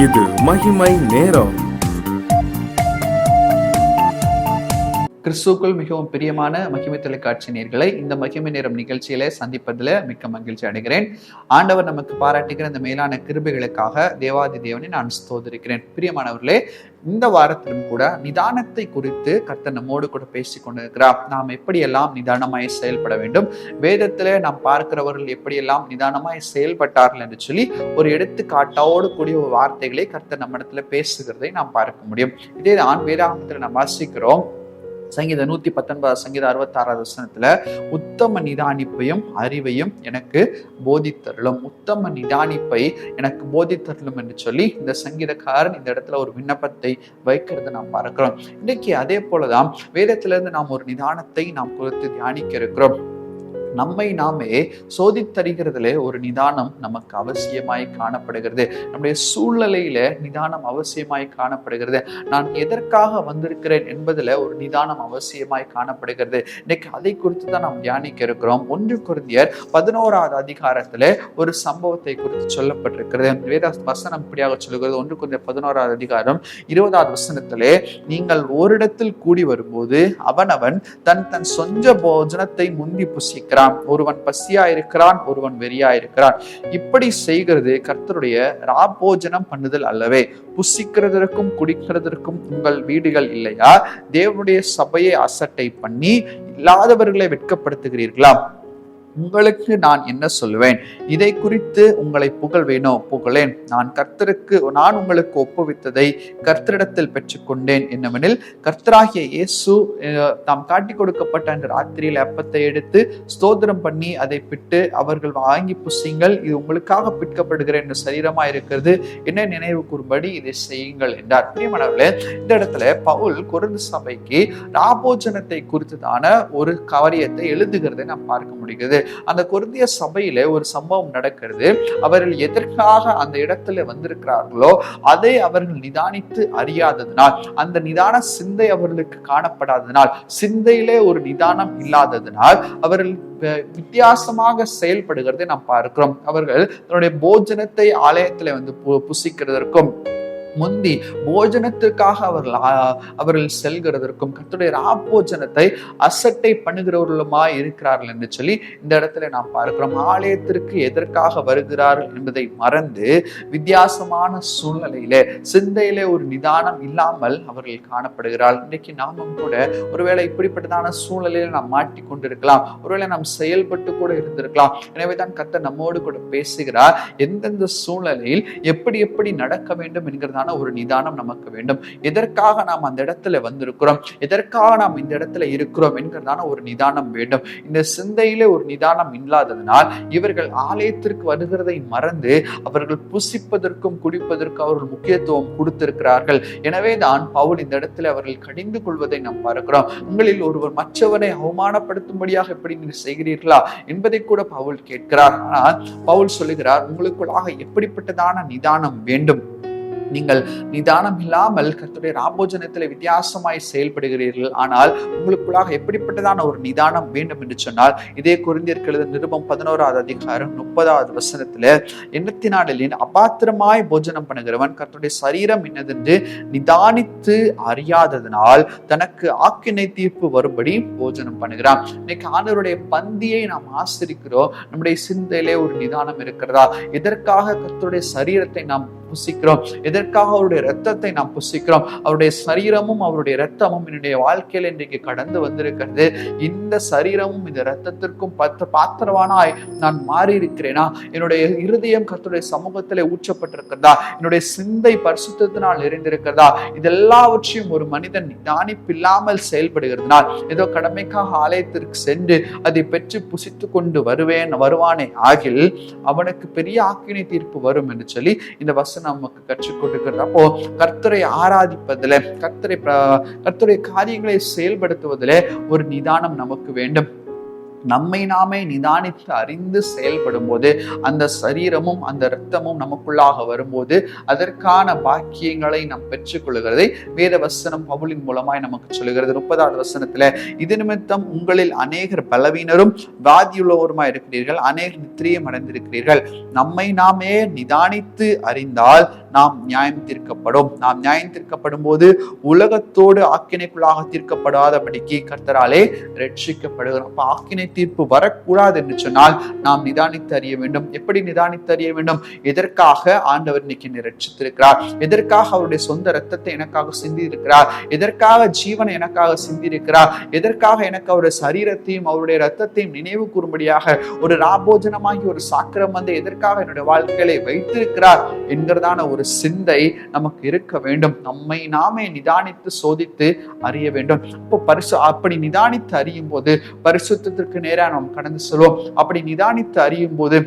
இது மகிமை நேரம். கிறிஸ்துவுக்குள் மிகவும் பிரியமான மகிமை தொலைக்காட்சி நேயர்களை இந்த மகிமை நேரம் நிகழ்ச்சியில சந்திப்பதில் மிக்க மகிழ்ச்சி அடைகிறேன். ஆண்டவர் நமக்கு பாராட்டுகிற இந்த மேலான கிருபைகளுக்காக தேவாதி தேவனை நான் ஸ்தோத்திரிக்கிறேன். பிரியமானவர்களே, இந்த வாரத்திலும் கூட நிதானத்தை குறித்து கர்த்தர் நம்மோடு கூட பேசி கொண்டிருக்கிறார். நாம் எப்படியெல்லாம் நிதானமாய் செயல்பட வேண்டும், வேதத்திலே நாம் பார்க்கிறவர்கள் எப்படியெல்லாம் நிதானமாய் செயல்பட்டார்கள் என்று சொல்லி ஒரு எடுத்துக்காட்டோடு கூடிய ஒரு வார்த்தைகளை கர்த்தர் நம்மிடத்துல பேசுகிறதை நாம் பார்க்க முடியும். இதே தான் வேதாகமத்தில் நாம் வாசிக்கிறோம். சங்கீதம் 119 சங்கீதம் 66 வசனத்துல உத்தம நிதானிப்பையும் அறிவையும் எனக்கு போதித்தருளும், உத்தம நிதானிப்பை எனக்கு போதித்தருளும் என்று சொல்லி இந்த சங்கீதக்காரன் இந்த இடத்துல ஒரு விண்ணப்பத்தை வைக்கிறத நாம் பார்க்கிறோம். இன்னைக்கு அதே போலதான் வேதத்திலிருந்து நாம் ஒரு நிதானத்தை நாம் குறித்து தியானிக்க இருக்கிறோம். நம்மை நாமே சோதித்தறிகிறதுல ஒரு நிதானம் நமக்கு அவசியமாய் காணப்படுகிறது. நம்முடைய சூழ்நிலையில நிதானம் அவசியமாய் காணப்படுகிறது. நான் எதற்காக வந்திருக்கிறேன் என்பதுல ஒரு நிதானம் அவசியமாய் காணப்படுகிறது. இன்னைக்கு அதை குறித்து தான் நாம் தியானிக்க இருக்கிறோம். 1 கொரிந்தியர் 11வது அதிகாரத்துல ஒரு சம்பவத்தை குறித்து சொல்லப்பட்டிருக்கிறது. வேத வசனம் இப்படியாக சொல்லுகிறது. 1 கொரிந்தியர் 11வது அதிகாரம் 20வது வசனத்திலே, நீங்கள் ஓரிடத்தில் கூடி வரும்போது அவனவன் தன் தன் சொந்த போஜனத்தை முந்தி புசிக்கிறான், ஒருவன் பசியா இருக்கிறான், ஒருவன் வெறியா இருக்கிறான். இப்படி செய்கிறது கர்த்தருடைய ராபோஜனம் பண்ணுதல் அல்லவே? புசிக்கிறதற்கும் குடிக்கிறதற்கும் உங்கள் வீடுகள் இல்லையா? தேவனுடைய சபையை அசட்டை பண்ணி இல்லாதவர்களை வெட்கப்படுத்துகிறீர்களா? உங்களுக்கு நான் என்ன சொல்லுவேன்? இதை குறித்து உங்களை புகழ்வேனோ? புகழேன். நான் உங்களுக்கு ஒப்புவித்ததை கர்த்தரிடத்தில் பெற்றுக்கொண்டேன். என்னவெனில், கர்த்தராகிய இயேசு தாம் காட்டி கொடுக்கப்பட்ட அந்த ராத்திரியில் அப்பத்தை எடுத்து ஸ்தோத்திரம் பண்ணி அதை பிட்டு, அவர்கள் வாங்கி புசியுங்கள், இது உங்களுக்காக பிற்கப்படுகிற இந்த சரீரமா இருக்கிறது, என்ன நினைவு கூறும்படி இதை செய்யுங்கள் என்றார். பிரியமானவர்களே, இந்த இடத்துல பவுல் கொரிந்து சபைக்கு ராபோஜனத்தை குறித்துதான ஒரு காரியத்தை எழுதுகிறதை நாம் பார்க்க முடிகிறது. அந்த கொரிந்திய சபையில ஒரு சம்பவம் நடக்கிறது. அவர்கள் எதற்காக அந்த இடத்துல வந்திருக்கிறார்களோ அதை அவர்கள் நிதானித்து அறியாததினால், அந்த நிதான சிந்தை அவர்களுக்கு காணப்படாததினால், சிந்தையிலே ஒரு நிதானம் இல்லாததினால் அவர்கள் வித்தியாசமாக செயல்படுகிறதை நாம் பார்க்கிறோம். அவர்கள் தன்னுடைய போஜனத்தை ஆலயத்துல வந்து புசிக்கிறதற்கும் முந்தி போஜனத்திற்காக அவர்கள் செல்கிறதற்கும் கர்த்தருடைய ராபோஜனத்தை அசட்டை பண்ணுகிறவர்களுமாய் இருக்கிறார்கள் என்று சொல்லி இந்த இடத்துல நாம் பார்க்கிறோம். ஆலயத்திற்கு எதற்காக வருகிறார்கள் என்பதை மறந்து வித்தியாசமான சூழ்நிலையிலே, சிந்தையிலே ஒரு நிதானம் இல்லாமல் அவர்கள் காணப்படுகிறார்கள். இன்றைக்கு நாமும் கூட ஒருவேளை இப்படிப்பட்டதான சூழ்நிலையில நாம் மாட்டிக்கொண்டிருக்கலாம், ஒருவேளை நாம் செயல்பட்டு கூட இருந்திருக்கலாம். எனவே தான் கர்த்தர் நம்மோடு கூட பேசுகிறார். எந்தெந்த சூழ்நிலையில் எப்படி எப்படி நடக்க வேண்டும் என்கிறதான ஒரு நிதானம் நமக்கு வேண்டும். எதற்காக நாம் அந்த இடத்துல வந்திருக்கிறோம், எதற்காக நாம் இந்த இடத்துல இருக்கிறோம் என்கிறதான ஒரு நிதானம் வேண்டும். இந்த சிந்தையிலே ஒரு நிதானம் இல்லாததனால் இவர்கள் ஆலயத்திற்கு வருகிறதை மறந்து அவர்கள் புசிப்பதற்கும் குடிப்பதற்கும் அவர்கள் முக்கியத்துவம் கொடுத்திருக்கிறார்கள். எனவே தான் பவுல் இந்த இடத்துல அவர்கள் கடிந்து கொள்வதை நாம் பார்க்கிறோம். உங்களில் ஒருவர் மற்றவனை அவமானப்படுத்தும்படியாக எப்படி நீங்கள் செய்கிறீர்களா என்பதை கூட பவுல் கேட்கிறார். ஆனால் பவுல் சொல்லுகிறார், உங்களுக்குள்ளாக எப்படிப்பட்டதான நிதானம் வேண்டும்? நீங்கள் நிதானம் இல்லாமல் கர்த்தருடைய ராபோஜனத்தில் வித்தியாசமாய் செயல்படுகிறீர்கள். ஆனால் உங்களுக்குள்ளாக எப்படிப்பட்டதான ஒரு நிதானம் வேண்டும் என்று சொன்னால், இதே கொரிந்தியருக்கு எழுதின நிருபம் 11வது அதிகாரம் 30வது வசனத்துல, எண்ணத்தினாலின் அபாத்திரமாய் போஜனம் பண்ணுகிறவன் கர்த்தருடைய சரீரம் என்னதென்று நிதானித்து அறியாததனால் தனக்கு ஆக்கினை தீர்ப்பு வரும்படி போஜனம் பண்ணுகிறான். இன்னைக்கு ஆண்டவருடைய பந்தியை நாம் ஆசரிக்கிறோம். நம்முடைய சிந்தையிலே ஒரு நிதானம் இருக்கிறதா? எதற்காக கர்த்தருடைய சரீரத்தை நாம் புசிக்கிறோம்? எதற்காக அவருடைய இரத்தத்தை நாம் புசிக்கிறோம்? அவருடைய சரீரமும் அவருடைய இரத்தமும் என்னுடைய வாழ்க்கையில் இன்றைக்கு கடந்து வந்திருக்கிறது. இந்த சரீரமும் இந்த இரத்தத்திற்கும் பாத்திரவானாய் நான் மாறி இருக்கிறேனா? என்னுடைய இருதயம் கர்த்தருடைய சமூகத்திலே ஊற்றப்பட்டிருக்கிறதா? என்னுடைய சிந்தை பரிசுத்தத்தினால் நிறைந்திருக்கிறதா? இதெல்லாவற்றையும் ஒரு மனிதன் நிதானிப்பில்லாமல் செயல்படுகிறதுனால், ஏதோ கடமைக்காக ஆலயத்திற்கு சென்று அதை பெற்று புசித்து கொண்டு வருவானே ஆகில் அவனுக்கு பெரிய ஆக்கினை தீர்ப்பு வரும் என்று சொல்லி இந்த வசனம் நமக்கு கற்றுக் கொடுக்கிறது. அப்போ கர்த்தரை ஆராதிப்பதில், கர்த்தருடைய காரியங்களை செயல்படுத்துவதில் ஒரு நிதானம் நமக்கு வேண்டும். நம்மை நாமே நிதானித்து அறிந்து செயல்படும் போது அந்த சரீரமும் அந்த இரத்தமும் நமக்குள்ளாக வரும்போது அதற்கான பாக்கியங்களை நாம் பெற்றுக்கொள்கிறதை வேத வசனம் பவுலின் மூலமாய் நமக்கு சொல்லுகிறது. 30வது வசனத்துல, இது நிமித்தம் உங்களில் அநேகர் பலவீனரும் வியாதியுள்ளவருமாய் இருக்கிறீர்கள், அநேகர் நித்திரையும் அடைந்திருக்கிறீர்கள். நம்மை நாமே நிதானித்து அறிந்தால் நாம் நியாயம் தீர்க்கப்படும். நாம் நியாயம் தீர்க்கப்படும் போது உலகத்தோடு ஆக்கினைக்குள்ளாக தீர்க்கப்படாதபடிக்கு கர்த்தராலே ரட்சிக்கப்படுகிறோம். அப்ப ஆக்கினை தீர்ப்பு வரக்கூடாது என்று சொன்னால் நாம் நிதானித்து அறிய வேண்டும். எப்படி நிதானித்து அறிய வேண்டும்? எதற்காக ஆண்டவர் இன்னைக்கு என்னை ரட்சித்திருக்கிறார், எதற்காக அவருடைய சொந்த ரத்தத்தை எனக்காக சிந்தி இருக்கிறார், எதற்காக ஜீவனை எனக்காக சிந்தி இருக்கிறார், எதற்காக எனக்கு அவருடைய சரீரத்தையும் அவருடைய ரத்தத்தையும் நினைவு கூறும்படியாக ஒரு ராபோஜனமாகி ஒரு சாக்கிரம் வந்து எதற்காக என்னுடைய வாழ்க்கையை வைத்திருக்கிறார் என்கிறதான ஒரு சிந்தை நமக்கு இருக்க வேண்டும். நம்மை நாமே நிதானித்து சோதித்து அறிய வேண்டும். அப்படி நிதானித்து அறியும் போது பரிசுத்தத்திற்கு நேரா நாம் கடந்து செல்வோம். அப்படி நிதானித்து அறியும் போது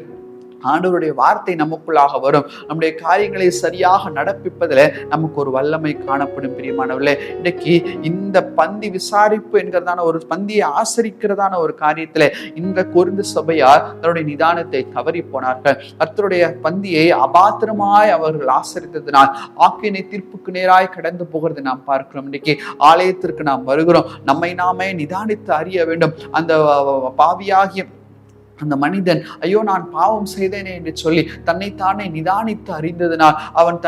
ஆண்டவருடைய வார்த்தை நமக்குள்ளாக வரும். நம்முடைய காரியங்களை சரியாக நடப்பிப்பதில் நமக்கு ஒரு வல்லமை காணப்படும். பிரியமானவர்களே, இன்னைக்கு இந்த பந்தி விசாரிப்பு என்கிறதான ஒரு பந்தியை ஆசரிக்கிறதான ஒரு காரியத்துல இந்த கொரிந்து சபையார் தன்னுடைய நிதானத்தை தவறி போனார்கள். கர்த்தருடைய பந்தியை அபாத்திரமாய் அவர்கள் ஆசரித்ததினால் ஆக்கினை தீர்ப்புக்கு நேராய் கடந்து போகிறது நாம் பார்க்கிறோம். இன்னைக்கு ஆலயத்திற்கு நாம் வருகிறோம், நம்மை நாமே நிதானித்து அறிய வேண்டும். அந்த பாவியாகிய அந்த மனிதன் ஐயோ நான் பாவம் செய்தேனே என்று சொல்லி தன்னைத்தானே நிதானித்து அறிந்ததினால் அவன்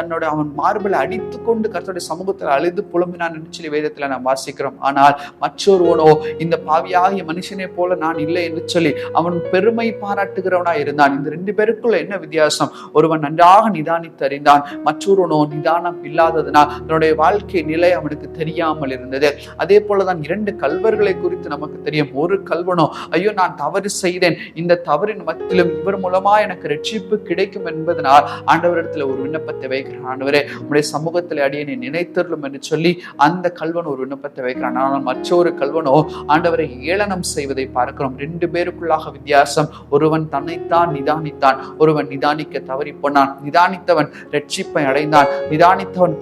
மார்பில் அடித்து கொண்டு கர்த்தருடைய சமூகத்தில் அழுது புலம்பினான் என்று சொல்லி வேதத்துல நாம் வாசிக்கிறோம். ஆனால் மற்றொருவனோ இந்த பாவியாகிய மனுஷனை போல நான் இல்லை என்று சொல்லி அவன் பெருமை பாராட்டுகிறவனா இருந்தான். இந்த ரெண்டு பேருக்குள்ள என்ன வித்தியாசம்? ஒருவன் நன்றாக நிதானித்து அறிந்தான், மற்றொருவனோ நிதானம் இல்லாததினால் தன்னுடைய வாழ்க்கை நிலை அவனுக்கு தெரியாமல் இருந்தது. அதே போலதான் இரண்டு கல்வர்களை குறித்து நமக்கு தெரியும். ஒரு கல்வனோ ஐயோ நான் தவறு செய்தேன், இந்த தவறின் மத்தியிலும் இவர் மூலமா எனக்கு ரட்சிப்பு கிடைக்கும் என்பதனால் ஆண்டவரிடத்துல ஒரு விண்ணப்பத்தை வைக்கிறான். ஆண்டவரே உங்களுடைய சமூகத்தில் அடியனை நினைத்தருளும் என்று சொல்லி அந்த கல்வன் ஒரு விண்ணப்பத்தை வைக்கிறான். ஆனால் மற்றொரு கல்வனோ ஆண்டவரை ஏளனம் செய்வதை பார்க்கிறோம். ரெண்டு பேருக்குள்ளாக வித்தியாசம். ஒருவன் தன்னைத்தான் நிதானித்தான், ஒருவன் நிதானிக்க தவறி போனான். நிதானித்தவன் ரட்சிப்பை அடைந்தான், நிதானித்தவன்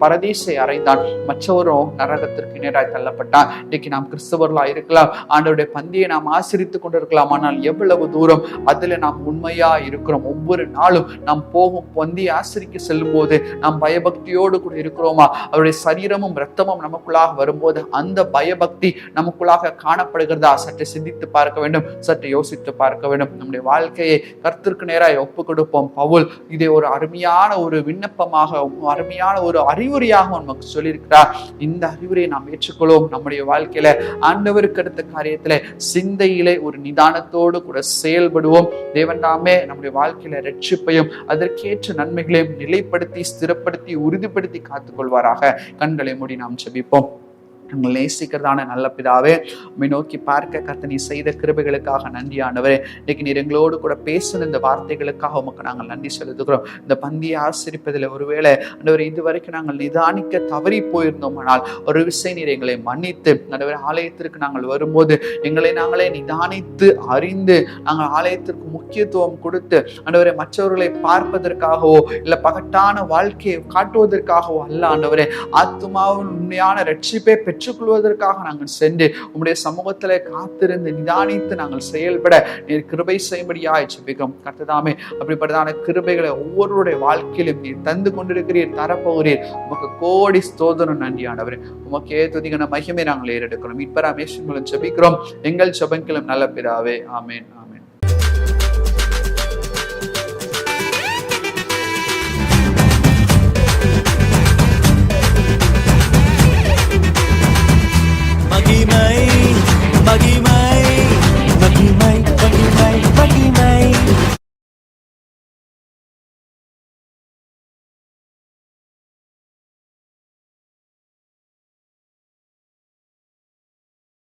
பரதீசை அடைந்தான். மற்றவரோ நரகத்திற்கு நேராய் தள்ளப்பட்டான். இன்னைக்கு நாம் கிறிஸ்தவர்களா இருக்கலாம், ஆண்டவருடைய பந்தியை நாம் ஆசிரித்துக் கொண்டிருக்கலாம். ஆனால் எவ்வளவு தூரம் அதுல நாம் உண்மையா இருக்கிறோம்? ஒவ்வொரு நாளும் நாம் போகும் பந்தி ஆசிரிக்க செல்லும் போது நாம் பயபக்தியோடு கூட இருக்கிறோமா? அவருடைய சரீரமும் இரத்தமும் நமக்குள்ளாக வரும்போது அந்த பயபக்தி நமக்குள்ளாக காணப்படுகிறதா? சற்று சிந்தித்து பார்க்க வேண்டும், சற்று யோசித்து பார்க்க வேண்டும். நம்முடைய வாழ்க்கையை கர்த்தருக்கு நேராக ஒப்பு கொடுப்போம். பவுல் இதை ஒரு அருமையான ஒரு விண்ணப்பமாக, அருமையான ஒரு அறிவுரையாக நமக்கு சொல்லியிருக்கிறார். இந்த அறிவுரையை நாம் ஏற்றுக்கொள்வோம். நம்முடைய வாழ்க்கையில ஆண்டவருக்கு அடுத்த காரியத்துல சிந்தையிலே ஒரு நிதானத்தோடு கூட செயல்படுவோம். தேவன் தாமே நம்முடைய வாழ்க்கையில ரட்சிப்பையும் அதற்கேற்ற நன்மைகளையும் நிலைப்படுத்தி ஸ்திரப்படுத்தி உறுதிப்படுத்தி காத்துக் கொள்வாராக. கண்களை மூடி நாம் ஜெபிப்போம். உங்களை நேசிக்கிறதான நல்ல பிதாவே, உம்மை நோக்கி பார்க்க கர்த்தர் நீ செய்த கிருபைகளுக்காக நன்றி ஆண்டவரே. இன்னைக்கு நீர் எங்களோடு கூட பேசின இந்த வார்த்தைகளுக்காக உமக்கு நாங்கள் நன்றி செலுத்துகிறோம். இந்த பந்தியை ஆசரிப்பதில் ஒருவேளை ஆண்டவரே இதுவரைக்கும் நாங்கள் நிதானிக்க தவறி போயிருந்தோமானால் ஒரு விஷயம் நீர் எங்களை மன்னித்து ஆண்டவரே ஆலயத்திற்கு நாங்கள் வரும்போது எங்களை நாங்களே நிதானித்து அறிந்து நாங்கள் ஆலயத்திற்கு முக்கியத்துவம் கொடுத்து ஆண்டவரே மற்றவர்களை பார்ப்பதற்காகவோ இல்லை பகட்டான வாழ்க்கையை காட்டுவதற்காகவோ அல்ல ஆண்டவரே, ஆத்துமாவின் உண்மையான ரட்சிப்பை பெற்றுக்கொள்வதற்காக நாங்கள் சென்று உம்முடைய சமூகத்திலே காத்திருந்து நிதானித்து நாங்கள் செயல்பட நீர் கிருபை செய்யும்படியாய் ஜெபிக்கிறோம். கர்த்ததாமே அப்படிப்பட்டதான கிருபைகளை ஒவ்வொருடைய வாழ்க்கையிலும் நீர் தந்து கொண்டிருக்கிறீர், தரப்போகிறீர். உமக்கு கோடி ஸ்தோத்திரம் நன்றி ஆண்டவரே. உமக்கே துதிகன மகிமை நாங்கள் ஏறெடுக்கிறோம். மீட்பராமேஸ்வரன் மூலம் ஜெபிக்கிறோம் எங்கள் ஜெபங்களும் நல்ல பிதாவே. ஆமென். மகிமை